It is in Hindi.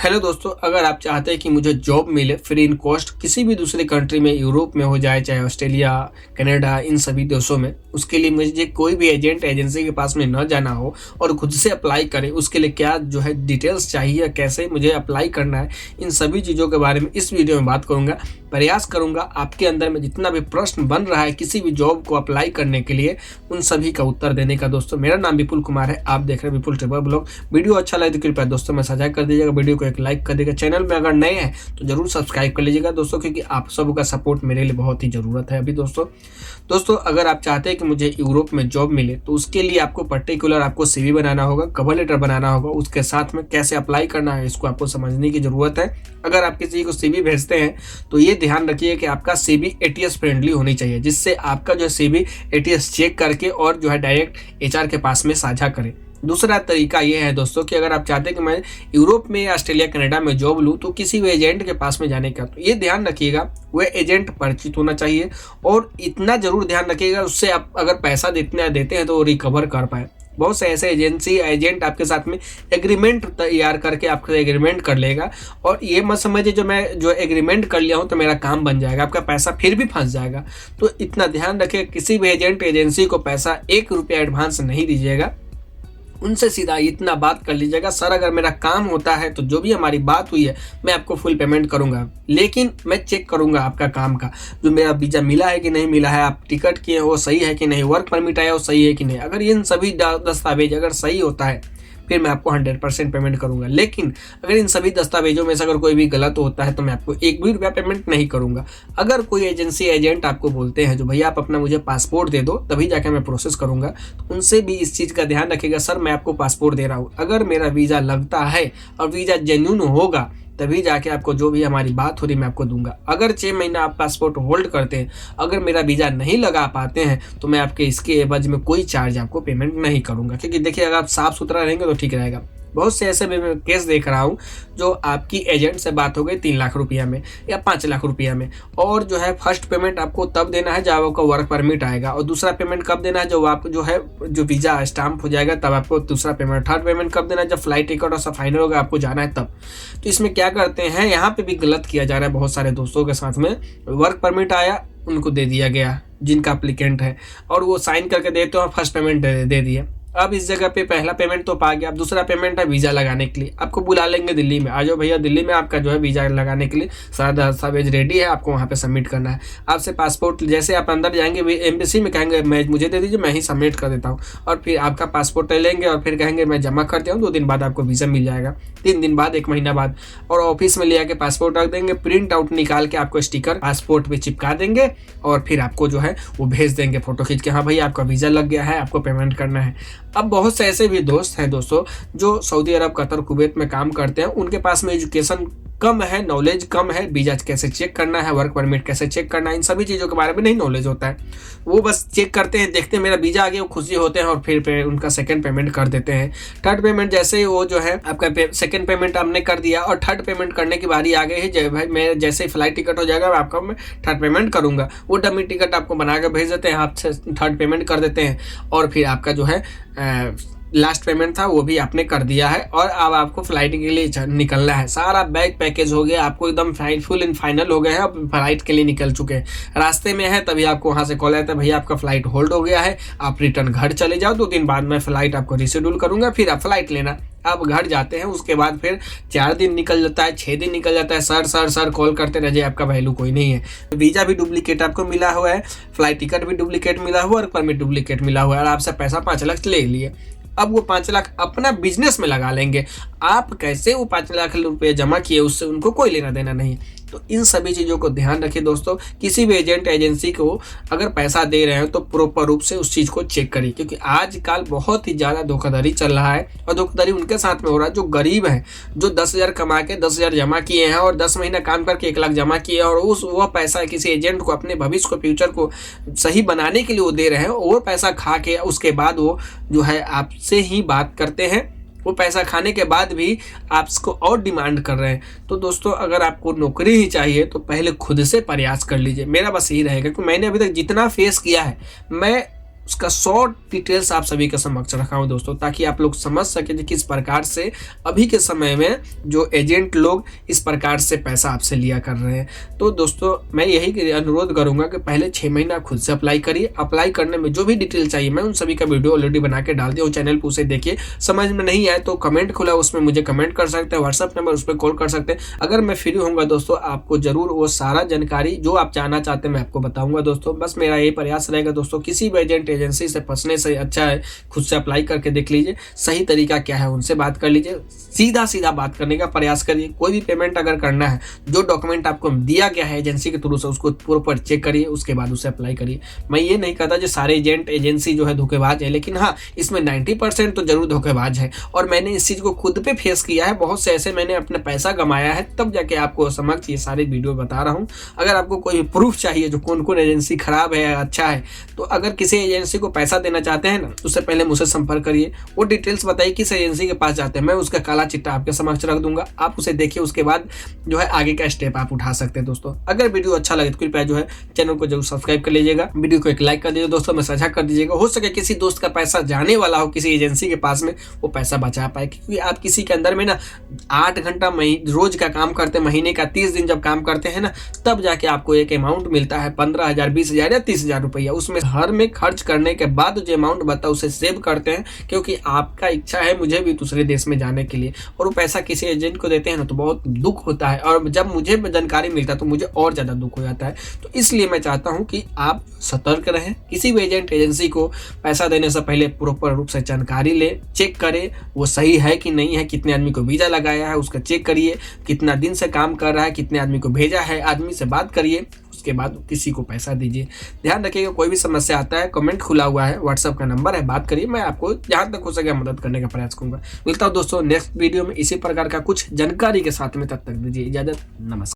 हेलो दोस्तों, अगर आप चाहते हैं कि मुझे जॉब मिले फ्री इन कॉस्ट किसी भी दूसरे कंट्री में, यूरोप में हो जाए, चाहे ऑस्ट्रेलिया, कनाडा, इन सभी देशों में, उसके लिए मुझे कोई भी एजेंसी के पास में न जाना हो और खुद से अप्लाई करें, उसके लिए क्या डिटेल्स चाहिए, कैसे मुझे अप्लाई करना है, इन सभी चीज़ों के बारे में इस वीडियो में बात करूँगा। प्रयास करूँगा आपके अंदर में जितना भी प्रश्न बन रहा है किसी भी जॉब को अप्लाई करने के लिए, उन सभी का उत्तर देने का। दोस्तों, मेरा नाम विपुल कुमार है, आप देख रहे हैं विपुल ट्रेवल ब्लॉग। वीडियो अच्छा लगे तो कृपया दोस्तों में साझा कर दीजिएगा, वीडियो को एक लाइक कर दीजिएगा। चैनल में अगर नए हैं तो जरूर सब्सक्राइब कर लीजिएगा दोस्तों, क्योंकि आप सबका सपोर्ट मेरे लिए बहुत ही ज़रूरत है अभी। दोस्तों अगर आप चाहते हैं कि मुझे यूरोप में जॉब मिले तो उसके लिए आपको पर्टिकुलर आपको सीवी बनाना होगा, कवर लेटर बनाना होगा, उसके साथ में कैसे अप्लाई करना है इसको आपको समझने की ज़रूरत है। अगर आप किसी को सीवी भेजते हैं तो ये ध्यान रखिए कि आपका सीवी एटीएस फ्रेंडली होनी चाहिए, जिससे आपका सीवी एटीएस चेक करके और डायरेक्ट एचआर के पास में साझा करें। दूसरा तरीका ये है दोस्तों कि अगर आप चाहते हैं कि मैं यूरोप में, ऑस्ट्रेलिया, कनाडा में जॉब लूँ तो किसी भी एजेंट के पास में जाने का, तो ये ध्यान रखिएगा वह एजेंट परिचित होना चाहिए और इतना जरूर ध्यान रखिएगा उससे आप अगर पैसा देते हैं तो वो रिकवर कर पाए। बहुत से ऐसे एजेंट आपके साथ में एग्रीमेंट तैयार करके आपका एग्रीमेंट कर लेगा और ये मत समझिए मैं एग्रीमेंट कर लिया हूँ तो मेरा काम बन जाएगा, आपका पैसा फिर भी फंस जाएगा। तो इतना ध्यान रखिए, किसी भी एजेंसी को पैसा 1 रुपया एडवांस नहीं दीजिएगा। उनसे सीधा इतना बात कर लीजिएगा, सर अगर मेरा काम होता है तो जो भी हमारी बात हुई है मैं आपको फुल पेमेंट करूंगा, लेकिन मैं चेक करूंगा आपका काम का, जो मेरा वीज़ा मिला है कि नहीं मिला है, आप टिकट किए वो सही है कि नहीं, वर्क परमिट आया वो सही है कि नहीं। अगर इन सभी दस्तावेज अगर सही होता है फिर मैं आपको 100% पेमेंट करूंगा, लेकिन अगर इन सभी दस्तावेजों में से अगर कोई भी गलत होता है तो मैं आपको 1 भी रुपया पेमेंट नहीं करूंगा। अगर कोई एजेंट आपको बोलते हैं जो भैया आप अपना मुझे पासपोर्ट दे दो तभी जाके मैं प्रोसेस करूंगा, तो उनसे भी इस चीज़ का ध्यान रखिएगा, सर मैं आपको पासपोर्ट दे रहा हूँ, अगर मेरा वीज़ा लगता है और वीज़ा जेन्युइन होगा तभी जाके आपको जो भी हमारी बात हो रही मैं आपको दूंगा। अगर 6 महीना आप पासपोर्ट होल्ड करते हैं, अगर मेरा वीज़ा नहीं लगा पाते हैं तो मैं आपके इसके एवज में कोई चार्ज आपको पेमेंट नहीं करूंगा, क्योंकि देखिए अगर आप साफ सुथरा रहेंगे तो ठीक रहेगा। बहुत से ऐसे मैं केस देख रहा हूँ जो आपकी एजेंट से बात हो गई 3 लाख रुपया में या 5 लाख रुपया में, और फर्स्ट पेमेंट आपको तब देना है जब आपका वर्क परमिट आएगा, और दूसरा पेमेंट कब देना है जब आप जो वीज़ा स्टाम्प हो जाएगा तब आपको दूसरा पेमेंट, थर्ड पेमेंट कब देना है जब फ्लाइट टिकट और सब फाइनल होगा आपको जाना है तब। तो इसमें क्या करते हैं, यहाँ पे भी गलत किया जा रहा है बहुत सारे दोस्तों के साथ में। वर्क परमिट आया, उनको दे दिया गया जिनका एप्लीकेंट है, और वो साइन करके देते हो और फर्स्ट पेमेंट दे दिया। अब इस जगह पे पहला पेमेंट तो पा गया, अब दूसरा पेमेंट है वीज़ा लगाने के लिए, आपको बुला लेंगे दिल्ली में, आ जाओ भैया दिल्ली में आपका वीज़ा लगाने के लिए सारा दस्तावेज रेडी है, आपको वहाँ पे सबमिट करना है। आपसे पासपोर्ट, जैसे आप अंदर जाएंगे एम्बेसी में कहेंगे मुझे दे दीजिए, मैं ही सबमिट कर देता हूँ, और फिर आपका पासपोर्ट ले लेंगे और फिर कहेंगे मैं जमा कर दिया हूँ, 2 दिन बाद आपको वीज़ा मिल जाएगा, 3 दिन बाद, 1 महीना बाद, और ऑफिस में ले आके पासपोर्ट रख देंगे, प्रिंट आउट निकाल के आपको स्टिकर पासपोर्ट पे चिपका देंगे और फिर आपको वो भेज देंगे फोटो खींच के, हाँ भैया आपका वीज़ा लग गया है, आपको पेमेंट करना है। अब बहुत से ऐसे भी दोस्त हैं दोस्तों जो सऊदी अरब, कतर, कुवैत में काम करते हैं, उनके पास में एजुकेशन कम है, नॉलेज कम है, वीज़ा कैसे चेक करना है, वर्क परमिट कैसे चेक करना है, इन सभी चीज़ों के बारे में नहीं नॉलेज होता है। वो बस चेक करते हैं, देखते हैं मेरा वीज़ा आ गया, वो खुशी होते हैं और फिर उनका सेकंड पेमेंट कर देते हैं। थर्ड पेमेंट जैसे ही वो आपका सेकंड पेमेंट आपने कर दिया और थर्ड पेमेंट करने की बारी आ गई है, भाई मैं जैसे ही फ्लाइट टिकट हो जाएगा आपका मैं थर्ड पेमेंट करूँगा, वो डमी टिकट आपको बना कर भेज देते हैं, आप थर्ड पेमेंट कर देते हैं और फिर आपका लास्ट पेमेंट था वो भी आपने कर दिया है और अब आपको फ्लाइट के लिए निकलना है। सारा बैग पैकेज हो गया, आपको एकदम फुल एंड फाइनल हो गए हैं, अब फ्लाइट के लिए निकल चुके हैं। रास्ते में है तभी आपको वहाँ से कॉल आता है, भैया आपका फ्लाइट होल्ड हो गया है, आप रिटर्न घर चले जाओ, 2 दिन बाद मैं फ्लाइट आपको रिशेड्यूल करूँगा, फिर आप फ्लाइट लेना। आप घर जाते हैं, उसके बाद फिर 4 दिन निकल जाता है, 6 दिन निकल जाता है, सर कॉल करते रहिए, आपका वैल्यू कोई नहीं है। वीज़ा भी डुप्लीकेट आपको मिला हुआ है, फ्लाइट टिकट भी डुप्लीकेट मिला हुआ है, वर्क परमिट डुप्लीकेट मिला हुआ है, और आपसे पैसा 5 लाख ले लिए। अब वो 5 लाख अपना बिजनेस में लगा लेंगे, आप कैसे वो 5 लाख रुपये जमा किए उससे उनको कोई लेना देना नहीं। तो इन सभी चीज़ों को ध्यान रखिए दोस्तों, किसी भी एजेंसी को अगर पैसा दे रहे हैं तो प्रॉपर रूप से उस चीज़ को चेक करिए, क्योंकि आजकल बहुत ही ज़्यादा धोखाधड़ी चल रहा है, और धोखाधड़ी उनके साथ में हो रहा है जो गरीब हैं, जो 10,000 कमा के 10,000 जमा किए हैं और 10 महीना काम करके 1 लाख जमा किए हैं, और वह पैसा किसी एजेंट को अपने भविष्य को, फ्यूचर को सही बनाने के लिए वो दे रहे हैं, और पैसा खा के उसके बाद वो आपसे ही बात करते हैं, वो पैसा खाने के बाद भी आपको और डिमांड कर रहे हैं। तो दोस्तों अगर आपको नौकरी ही चाहिए तो पहले खुद से प्रयास कर लीजिए, मेरा बस यही रहेगा, क्योंकि मैंने अभी तक जितना फेस किया है, मैं उसका शॉर्ट डिटेल्स आप सभी के समक्ष रखा हूँ दोस्तों, ताकि आप लोग समझ सके कि किस प्रकार से अभी के समय में जो एजेंट लोग इस प्रकार से पैसा आपसे लिया कर रहे हैं। तो दोस्तों मैं यही अनुरोध करूंगा कि पहले 6 महीना खुद से अप्लाई करिए। अप्लाई करने में जो भी डिटेल चाहिए मैं उन सभी का वीडियो ऑलरेडी बना के डाल दिया हूँ चैनल पर, उसे देखिए। समझ में नहीं आए तो कमेंट खुला, उसमें मुझे कमेंट कर सकते हैं, व्हाट्सअप नंबर उस पर कॉल कर सकते हैं। अगर मैं फ्री होऊंगा दोस्तों आपको जरूर वो सारा जानकारी जो आप जानना चाहते हैं मैं आपको बताऊंगा दोस्तों। बस मेरा यही प्रयास रहेगा दोस्तों, किसी भी एजेंट एजेंसी से फंसने से अच्छा है खुद से अप्लाई करके देख लीजिए, सही तरीका क्या है उनसे बात कर लीजिए, सीधा सीधा बात करने का प्रयास करिए। कोई भी पेमेंट अगर करना है, जो डॉक्यूमेंट आपको दिया गया है एजेंसी के थ्रू से उसको प्रॉपर चेक करिए, उसके बाद उसे अप्लाई करिए। मैं ये नहीं कहता जो सारे एजेंट एजेंसी जो है धोखेबाज है, लेकिन हाँ इसमें 90% तो जरूर धोखेबाज है। और मैंने इस चीज को खुद पे फेस किया है, बहुत से ऐसे मैंने अपना पैसा कमाया है, तब जाके आपको समझ ये सारे वीडियो बता रहा हूँ। अगर आपको कोई प्रूफ चाहिए जो कौन कौन एजेंसी खराब है अच्छा है, तो अगर किसी एजेंसी को पैसा देना चाहते हैं ना, उससे पहले मुझसे संपर्क करिए, वो डिटेल्स बताइए किस एजेंसी के पास जाते हैं, मैं उसका काला चिट्ठा आपके समक्ष रख दूंगा, आप उसे देखिए, उसके बाद जो है आगे का स्टेप आप उठा सकते हैं दोस्तों। अगर वीडियो अच्छा लगे तो कृपया जो है चैनल को जरूर सब्सक्राइब कर लीजिएगा, वीडियो को एक लाइक कर दीजिए दोस्तों में साझा कर दीजिएगा। हो सके किसी दोस्त का पैसा जाने वाला हो किसी एजेंसी के पास में, वो पैसा बचा पाए, क्योंकि आप किसी के अंदर में ना 8 घंटा रोज का काम करते हैं, महीने का 30 दिन जब काम करते हैं ना, तब जाके आपको एक अमाउंट मिलता है 15,000 20,000 या 30,000 रुपया। उसमें हर में खर्च करने के बाद जो अमाउंट बता उसे सेव करते हैं, क्योंकि आपका इच्छा है मुझे भी दूसरे देश में जाने के लिए, और वो पैसा किसी एजेंट को देते हैं ना तो बहुत दुख होता है, और जब मुझे जानकारी मिलता है तो मुझे और ज्यादा दुख हो जाता है। तो इसलिए मैं चाहता हूं कि आप सतर्क रहें, किसी भी एजेंट एजेंसी को पैसा देने से पहले प्रॉपर रूप से जानकारी ले, चेक करें वो सही है कि नहीं है, कितने आदमी को वीजा लगाया है उसका चेक करिए, कितना दिन से काम कर रहा है, कितने आदमी को भेजा है, आदमी से बात करिए, उसके बाद किसी को पैसा दीजिए। ध्यान रखिएगा कोई भी समस्या आता है कमेंट खुला हुआ है, व्हाट्सएप का नंबर है, बात करिए, मैं आपको जहां तक हो सके मदद करने का प्रयास करूंगा। मिलता हूं दोस्तों नेक्स्ट वीडियो में इसी प्रकार का कुछ जानकारी के साथ में, तब तक दीजिए इजाजत, नमस्कार।